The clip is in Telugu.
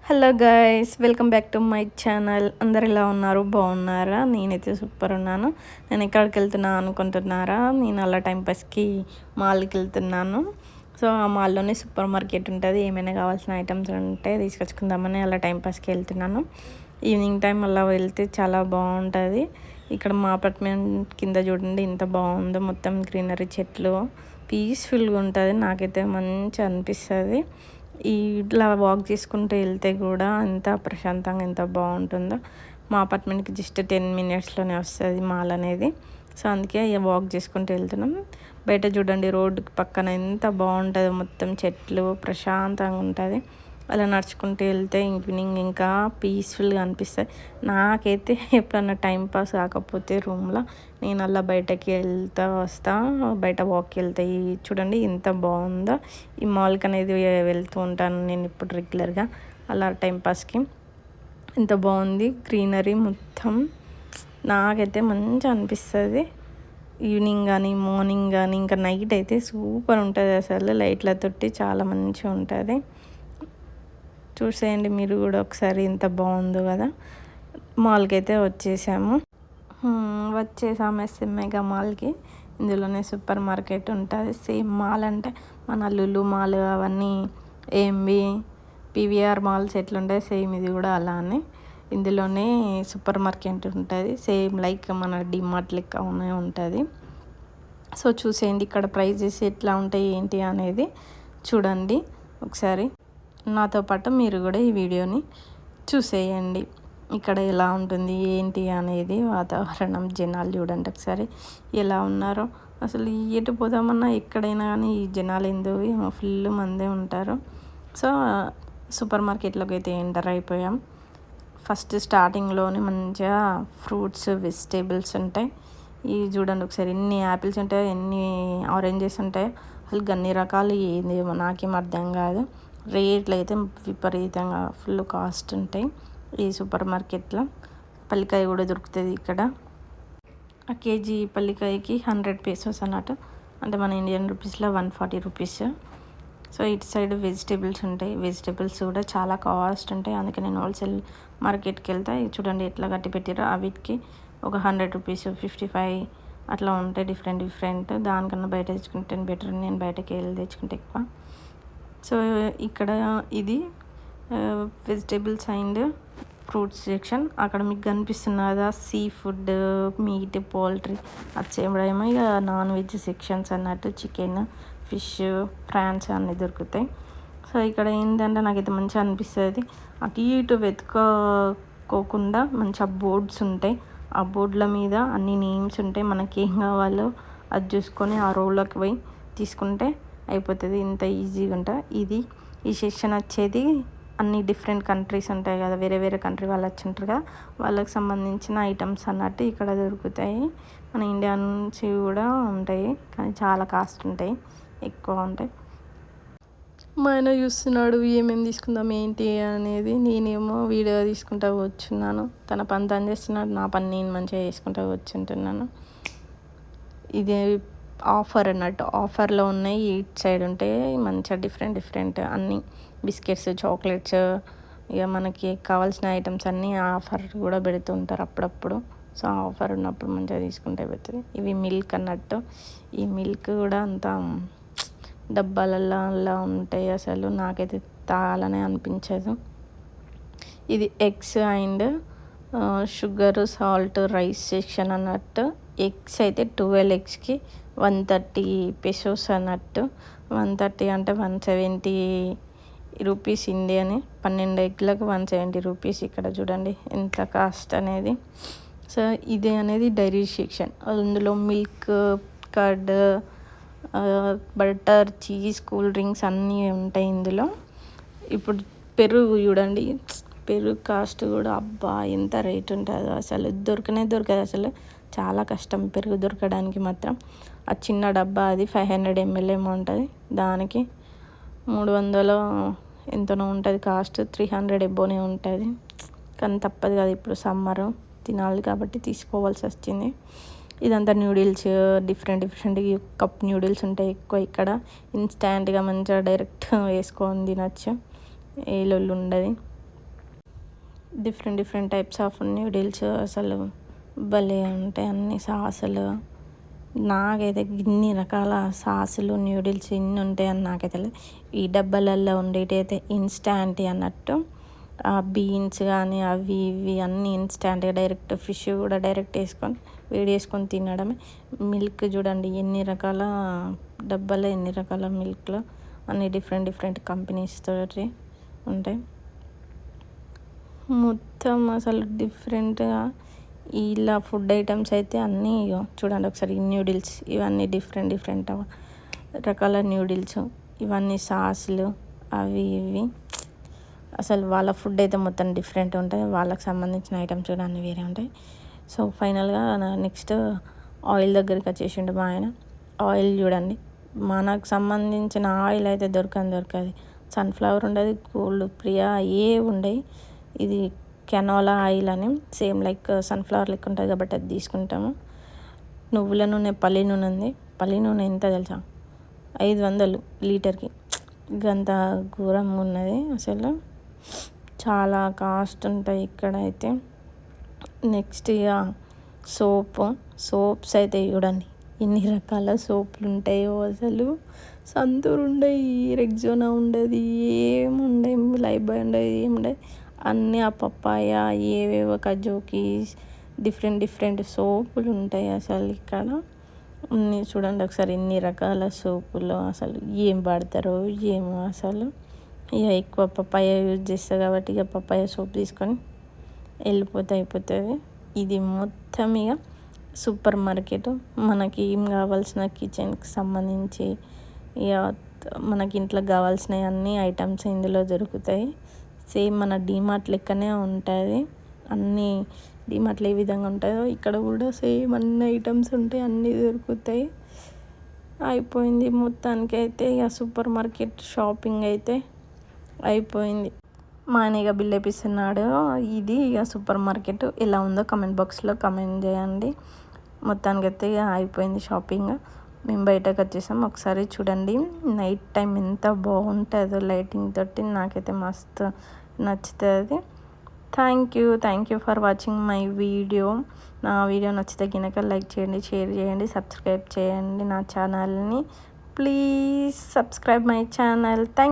Hello guys, welcome back to my channel. అందరు ఎలా ఉన్నారు? బాగున్నారా? నేనైతే సూపర్ ఉన్నాను. నేను ఎక్కడికి వెళ్తున్నాను అనుకుంటున్నారా? నేను అలా టైంపాస్కి మాల్కి వెళ్తున్నాను. సో ఆ మాల్లోనే సూపర్ మార్కెట్ ఉంటుంది. ఏమైనా కావాల్సిన ఐటమ్స్ ఉంటే తీసుకొచ్చుకుందామని అలా టైంపాస్కి వెళ్తున్నాను. ఈవినింగ్ టైం అలా వెళ్తే చాలా బాగుంటుంది. ఇక్కడ మా అపార్ట్మెంట్ కింద చూడండి ఎంత బాగుందో, మొత్తం గ్రీనరీ, చెట్లు, పీస్ఫుల్గా ఉంటుంది. నాకైతే మంచిగా అనిపిస్తుంది. ఇట్లా వాక్ చేసుకుంటూ వెళ్తే కూడా ఎంత ప్రశాంతంగా ఎంత బాగుంటుందో. మా అపార్ట్మెంట్కి జస్ట్ 10 minutesలోనే వస్తుంది మాల్ అనేది. సో అందుకే వాక్ చేసుకుంటూ వెళ్తున్నాం. బయట చూడండి రోడ్డు పక్కన ఎంత బాగుంటుందో, మొత్తం చెట్లు, ప్రశాంతంగా ఉంటుంది. అలా నడుచుకుంటూ వెళ్తే ఈవినింగ్ ఇంకా పీస్ఫుల్గా అనిపిస్తుంది. నాకైతే ఎప్పుడన్నా టైం పాస్ కాకపోతే రూమ్లో నేను అలా బయటకి వెళ్తా వస్తా, బయట వాక్కి వెళ్తాయి. చూడండి ఎంత బాగుందో. ఈ మాల్కి అనేది వెళ్తూ ఉంటాను నేను ఇప్పుడు రెగ్యులర్గా అలా టైంపాస్కి. ఎంత బాగుంది గ్రీనరీ మొత్తం. నాకైతే మంచిగా అనిపిస్తుంది. ఈవినింగ్ కానీ మార్నింగ్ కానీ ఇంకా నైట్ అయితే సూపర్ ఉంటుంది. అసలు లైట్లతోటి చాలా మంచిగా ఉంటుంది. చూసేయండి మీరు కూడా ఒకసారి, ఎంత బాగుందో కదా. మాల్కి అయితే వచ్చేసాము. ఎస్ఎం మెగా మాల్కి. ఇందులోనే సూపర్ మార్కెట్ ఉంటుంది. సేమ్ మాల్ అంటే మన లులు మాల్ అవన్నీ ఏఎంబి పీవీఆర్ మాల్స్ ఎట్లుంటాయి, సేమ్ ఇది కూడా అలానే ఇందులోనే సూపర్ మార్కెట్ ఉంటుంది. సేమ్ లైక్ మన డిమార్ట్ లెక్క ఉంటుంది. సో చూసేయండి ఇక్కడ ప్రైజెస్ ఎట్లా ఉంటాయి ఏంటి అనేది చూడండి ఒకసారి. నాతో పాటు మీరు కూడా ఈ వీడియోని చూసేయండి. ఇక్కడ ఎలా ఉంటుంది ఏంటి అనేది, వాతావరణం, జనాలు చూడండి ఒకసారి ఎలా ఉన్నారో. అసలు ఎటు పోదామన్నా ఎక్కడైనా కానీ ఈ జనాలు ఎందుకు ఫుల్ మందే ఉంటారు. సో సూపర్ మార్కెట్లోకి అయితే ఎంటర్ అయిపోయాం. ఫస్ట్ స్టార్టింగ్లోనే మంచిగా ఫ్రూట్స్, వెజిటేబుల్స్ ఉంటాయి. ఇవి చూడండి ఒకసారి, ఎన్ని యాపిల్స్ ఉంటాయి, ఎన్ని ఆరెంజెస్ ఉంటాయి. అసలు అన్ని రకాలు ఏందేమో నాకేం అర్థం కాదు. రేట్లు అయితే విపరీతంగా ఫుల్ కాస్ట్ ఉంటాయి ఈ సూపర్ మార్కెట్లో. పల్లికాయ కూడా దొరుకుతుంది ఇక్కడ. ఆ కేజీ పల్లికాయకి 100 pesos అన్నట్టు, అంటే మన ఇండియన్ రూపీస్లో 140 rupees. సో ఇటు సైడ్ వెజిటేబుల్స్ ఉంటాయి. వెజిటేబుల్స్ కూడా చాలా కాస్ట్ ఉంటాయి. అందుకే నేను హోల్సేల్ మార్కెట్కి వెళ్తా. చూడండి ఎట్లా కట్టి పెట్టారో. వీటికి ఒక 100 rupees, 55 అట్లా ఉంటాయి, డిఫరెంట్. దానికన్నా బయట తెచ్చుకుంటే బెటర్. నేను బయటకి వెళ్ళి తెచ్చుకుంటే ఎక్కువ. సో ఇక్కడ ఇది వెజిటేబుల్స్ అండ్ ఫ్రూట్స్ సెక్షన్. అక్కడ మీకు కనిపిస్తున్నదా సీ ఫుడ్, మీట్, పౌల్ట్రీ. అది చేయడమేమో ఇక నాన్ వెజ్ సెక్షన్స్ అన్నట్టు. చికెన్, ఫిష్, ప్రాన్స్ అన్నీ దొరుకుతాయి. సో ఇక్కడ ఏంటంటే నాకైతే మంచిగా అనిపిస్తుంది. అటు ఇటు వెతుక్కోకుండా మంచిగా బోర్డ్స్ ఉంటాయి. ఆ బోర్డుల మీద అన్ని నేమ్స్ ఉంటాయి. మనకి ఏం కావాలో అది చూసుకొని ఆ రోలోకి పోయి తీసుకుంటే అయిపోతుంది. ఇంత ఈజీగా ఉంటుంది. ఈ సెక్షన్ వచ్చేది అన్ని డిఫరెంట్ కంట్రీస్ ఉంటాయి కదా, వేరే వేరే కంట్రీ వాళ్ళు వచ్చి ఉంటారు కదా, వాళ్ళకి సంబంధించిన ఐటమ్స్ అన్నట్టు ఇక్కడ దొరుకుతాయి. మన ఇండియా నుంచి కూడా ఉంటాయి, కానీ చాలా కాస్ట్ ఉంటాయి, ఎక్కువ ఉంటాయి. మా ఆయన చూస్తున్నాడు ఏమేమి తీసుకుందాం ఏంటి అనేది. నేనేమో వీడియో తీసుకుంటా కూర్చున్నాను. తన పని తను చేస్తున్నాడు, నా పని నేను మంచిగా చేసుకుంటా కూర్చుంటున్నాను. ఇది ఆఫర్ అన్నట్టు. ఆఫర్లో ఉన్నాయి. ఇటు సైడ్ ఉంటాయి మంచిగా డిఫరెంట్ అన్ని బిస్కెట్స్, చాక్లెట్స్, ఇక మనకి కావాల్సిన ఐటమ్స్ అన్నీ ఆఫర్ కూడా పెడుతూ ఉంటారు అప్పుడప్పుడు. సో ఆఫర్ ఉన్నప్పుడు మంచిగా తీసుకుంటే పోతుంది. ఇవి మిల్క్ అన్నట్టు. ఈ మిల్క్ కూడా అంత డబ్బాలల్లో అలా ఉంటాయి. అసలు నాకైతే తాగాలనే అనిపించదు. ఇది eggs and sugar, salt, rice section అన్నట్టు. ఎగ్స్ అయితే 12 eggsకి 130 pesos అన్నట్టు. 130 అంటే 170 rupees ఇండియన్. 12 ఎగ్లకు 170 rupees. ఇక్కడ చూడండి ఎంత కాస్ట్ అనేది. సో ఇది అనేది డైరీ సెక్షన్. అందులో milk, curd, butter, cheese, cool drinks అన్నీ ఉంటాయి ఇందులో. ఇప్పుడు పెరుగు చూడండి, పెరుగు కాస్ట్ కూడా అబ్బా ఎంత రేట్ ఉంటుందో. అసలు దొరకదు. అసలు చాలా కష్టం పెరుగు దొరకడానికి మాత్రం. ఆ చిన్న డబ్బా అది 500 ml ఏమో ఉంటుంది. దానికి 300 ఎంతనో ఉంటుంది కాస్ట్. 300 ఎబోనే ఉంటుంది. కానీ తప్పదు కదా, ఇప్పుడు సమ్మరు తినాలి కాబట్టి తీసుకోవాల్సి వచ్చింది. ఇదంతా న్యూడిల్స్, డిఫరెంట్ కప్ న్యూడిల్స్ ఉంటాయి ఎక్కువ ఇక్కడ. ఇన్స్టాంట్గా మంచిగా డైరెక్ట్ వేసుకొని తినచ్చు, ఏ లొల్లు ఉండదు. Different different types of noodles అసలు భలే ఉంటాయి. అన్ని సాసులు నాకైతే ఇన్ని రకాల సాసులు న్యూడిల్స్ ఇన్ని ఉంటాయని నాకైతే తెలియదు. ఈ డబ్బాలలో ఉండేటి అయితే ఇన్స్టాంట్ అన్నట్టు బీన్స్ కానీ అవి ఇవి అన్నీ ఇన్స్టాంట్గా డైరెక్ట్ ఫిష్ కూడా డైరెక్ట్ వేసుకొని వేడి వేసుకొని తినడమే. మిల్క్ చూడండి ఎన్ని రకాల డబ్బాలో ఎన్ని రకాల మిల్క్లో అన్ని డిఫరెంట్ డిఫరెంట్ కంపెనీస్ తోటి ఉంటాయి. మొత్తం అసలు డిఫరెంట్గా ఇలా ఫుడ్ ఐటమ్స్ అయితే అన్నీ చూడండి ఒకసారి. న్యూడిల్స్ ఇవన్నీ డిఫరెంట్ డిఫరెంట్ రకాల న్యూడిల్స్, ఇవన్నీ సాసులు అవి ఇవి అసలు వాళ్ళ ఫుడ్ అయితే మొత్తం డిఫరెంట్ ఉంటాయి. వాళ్ళకి సంబంధించిన ఐటమ్స్ కూడా అన్నీ వేరే ఉంటాయి. సో ఫైనల్గా నెక్స్ట్ ఆయిల్ దగ్గరికి వచ్చేసిండు మా ఆయన. ఆయిల్ చూడండి, మనకు సంబంధించిన ఆయిల్ అయితే దొరకదు. సన్ఫ్లవర్ ఉండదు, గోల్డ్ ప్రియా ఏ ఉండవు. ఇది కెనోలా ఆయిల్ అని సేమ్ లైక్ సన్ఫ్లవర్ లెక్క ఉంటుంది కాబట్టి అది తీసుకుంటాము. నువ్వుల నూనె, పల్లి నూనె ఉంది. పల్లి నూనె ఎంత తెలుసా? 500 లీటర్కి. గంత ఘోరంగా ఉన్నది అసలు, చాలా కాస్ట్ ఉంటాయి ఇక్కడ అయితే. నెక్స్ట్ ఇక సోప్స్ అయితే చూడండి ఎన్ని రకాల సోపులు ఉంటాయో అసలు. సంతూర్ ఉండయి, రెగ్జోనా ఉండదు, ఏముండయి, లైఫ్బాయ్ ఉండదు, ఏముండదు. అన్నీ ఆ పప్పాయ ఏవేవో కజోకీస్ డిఫరెంట్ డిఫరెంట్ సోపులు ఉంటాయి అసలు ఇక్కడ. అన్నీ చూడండి ఒకసారి ఎన్ని రకాల సోపులు అసలు ఏం వాడతారో ఏమో అసలు. ఇక ఎక్కువ పప్పాయ యూజ్ చేస్తారు కాబట్టి ఇక పప్పాయ సోప్ తీసుకొని అయిపోతుంది. ఇది మొత్తం ఇక సూపర్ మార్కెట్. మనకి ఏం కావాల్సిన కిచెన్కి సంబంధించి ఇక మనకి ఇంట్లో కావాల్సిన అన్ని ఐటమ్స్ ఇందులో దొరుకుతాయి. సేమ్ మన డీమార్ట్ లెక్కనే ఉంటుంది. అన్నీ డీమార్ట్లో ఏ విధంగా ఉంటుందో ఇక్కడ కూడా సేమ్ అన్ని ఐటమ్స్ ఉంటాయి, అన్నీ దొరుకుతాయి. అయిపోయింది మొత్తానికి అయితే ఇక సూపర్ మార్కెట్ షాపింగ్ అయితే అయిపోయింది. మా ఆయన ఇక బిల్ వేపిస్తున్నాడు. ఇది ఇక సూపర్ మార్కెట్ ఎలా ఉందో కమెంట్ బాక్స్లో కమెంట్ చేయండి. మొత్తానికి అయితే ఇక అయిపోయింది షాపింగ్. మేము బయటకు వచ్చేసాం. ఒకసారి చూడండి నైట్ టైం ఎంత బాగుంటుందో లైటింగ్ తోటి. నాకైతే మస్తు నచ్చుతుంది. Thank you for watching my video. నా వీడియో నచ్చితే కనుక లైక్ చేయండి, షేర్ చేయండి, సబ్స్క్రైబ్ చేయండి నా ఛానల్ని. Please subscribe my channel. Thank